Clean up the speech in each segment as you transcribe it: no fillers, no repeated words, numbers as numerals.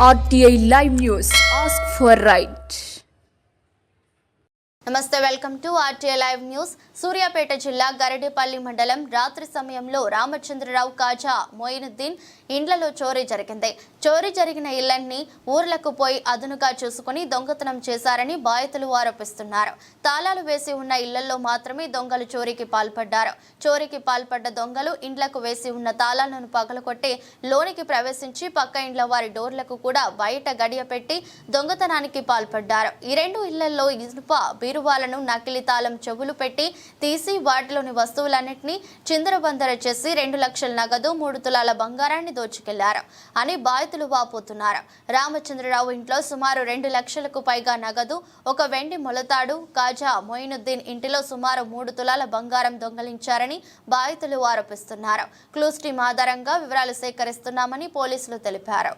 RTI Live News. Ask for right. నమస్తే, welcome to RTI live news. Suryapet జిల్లా గరడేపల్లి మండలం రాత్రి సమయంలో రామచంద్రరావు కాజా మొయినుద్దీన్ ఇండ్లలో చోరీ జరిగింది. చోరీ జరిగిన ఇళ్లన్నీ ఊర్లకు పోయి అదునుగా చూసుకుని దొంగతనం చేశారని బాధితులు ఆరోపిస్తున్నారు. తాళాలు వేసి ఉన్న ఇళ్లలో మాత్రమే దొంగలు చోరీకి పాల్పడ్డారు. చోరీకి పాల్పడ్డ దొంగలు ఇండ్లకు వేసి ఉన్న తాళాలను పగలకొట్టి లోనికి ప్రవేశించి పక్క ఇండ్ల వారి డోర్లకు కూడా బయట గడియ పెట్టి దొంగతనానికి పాల్పడ్డారు. ఈ రెండు ఇళ్లలో ఇనుప బీరువాలను నకిలీ తాళం చెవులు పెట్టి తీసి వాటిలోని వస్తువులన్నింటినీ చిందరబందర చేసి 2 లక్షల నగదు 3 తులాల బంగారాన్ని దోచుకెళ్లారు అని బాధితులు వాపోతున్నారు. రామచంద్రరావు ఇంట్లో సుమారు 2 లక్షలకు పైగా నగదు, ఒక వెండి మొలతాడు, కాజా మొయినుద్దీన్ ఇంటిలో సుమారు 3 తులాల బంగారం దొంగలించారని బాధితులు ఆరోపిస్తున్నారు. క్లూస్ టీం ఆధారంగా వివరాలు సేకరిస్తున్నామని పోలీసులు తెలిపారు.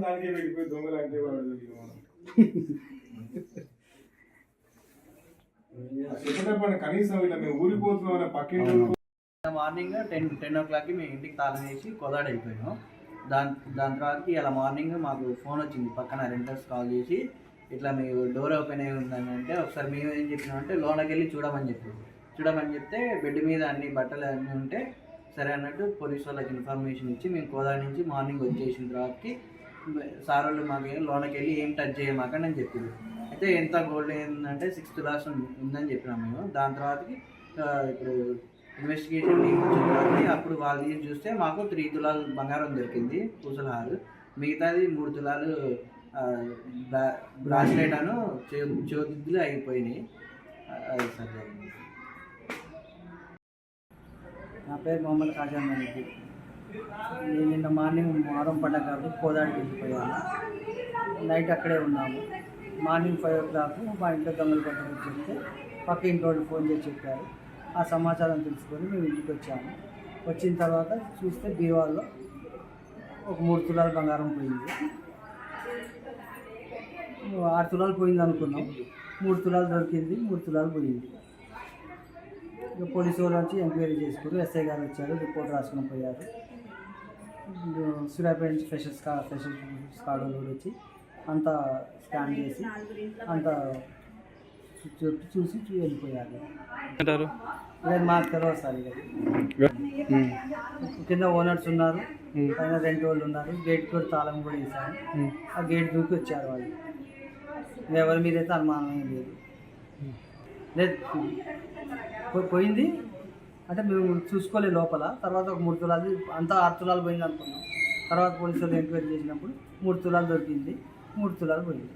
దానికే వెళ్ళిపోయి దొంగలు అంటే చెప్పండి. కనీసం ఇలా మేము ఊరిపోతున్నాం పక్కింటి మార్నింగ్ 10 o'clockకి మేము ఇంటికి తాళం వేసి కొదాడ అయిపోయాం. దాని తర్వాతకి ఇలా మార్నింగ్ మాకు ఫోన్ వచ్చింది, పక్కన రెంటర్స్ కాల్ చేసి ఇట్లా మీ డోర్ ఓపెన్ అయి ఉందని అంటే ఒకసారి మేము ఏం చెప్పినామంటే లోనకి వెళ్ళి చూడమని చెప్తే బెడ్ మీద అన్ని బట్టలు అన్నీ ఉంటే సరే అన్నట్టు పోలీస్ వాళ్ళకి ఇన్ఫర్మేషన్ ఇచ్చి మేము కోదాడ నుంచి మార్నింగ్ వచ్చేసిన తర్వాతకి సార్ వాళ్ళు మాకు లోనకి వెళ్ళి ఏం టచ్ చేయమాకండి అని చెప్పింది. అయితే ఎంత గోల్డ్ ఏంటంటే 6 tulas ఉందని చెప్పినాం మేము. దాని తర్వాతకి ఇప్పుడు ఇన్వెస్టిగేషన్ టీమ్ వచ్చిన తర్వాత అప్పుడు వాళ్ళు తీసి చూస్తే మాకు 3 తులాలు బంగారం దొరికింది, పూసలహారు. మిగతాది 3 తులాలు బ్రాస్లెట్ అను చోదిద్దులు అయిపోయినాయి. అది సార్ జరిగింది. నా పేరు మొహమ్మద్ ఖాజా మొయినుద్దీన్. నేను నిన్న మార్నింగ్ మొహరం పండగ కాబట్టి కోదాడికి వెళ్ళిపోయాను. నైట్ అక్కడే ఉన్నాము. మార్నింగ్ 5 o'clock మా ఇంట్లో దొంగలు పట్టుకొని చెప్తే పక్క ఇంటి వాళ్ళు ఫోన్ చేసి చెప్పారు. ఆ సమాచారం తెలుసుకొని మేము ఇంటికి వచ్చాము. వచ్చిన తర్వాత చూస్తే బీరువాలో ఒక 3 తులాల బంగారం పోయింది. 6 తులాలు పోయింది అనుకున్నాం. 3 తులాలు దొరికింది, 3 తులాలు పోయింది. ఇక పోలీసు వాళ్ళు వచ్చి ఎంక్వైరీ చేసుకుని ఎస్ఐ గారు వచ్చారు, రిపోర్ట్ రాసుకొని పోయారు. సూర్యాపేట నుంచి ఫ్రెషర్స్ కార్డు కూడా వచ్చి అంతా స్కాన్ చేసి అంతా చూసి వెళ్ళిపోయారు. ఇక మాకు తెలియదు సార్. ఇక కింద ఓనర్స్ ఉన్నారు, పైన రెంట్ వాళ్ళు ఉన్నారు. గేట్ కూడా తాళం కూడా వేసాము. ఆ గేట్ దూకి వచ్చారు వాళ్ళు. ఎవరి మీద అయితే అనుమానం ఏం లేదు. పోయింది అంటే మేము చూసుకోలేదు లోపల. తర్వాత ఒక 3 తులాలు అంతా 6 తులాలు పోయింది అనుకున్నాం. తర్వాత పోలీసులు ఎంక్వైరీ చేసినప్పుడు 3 తులాలు దొరికింది, 3 తులాలు పోయింది.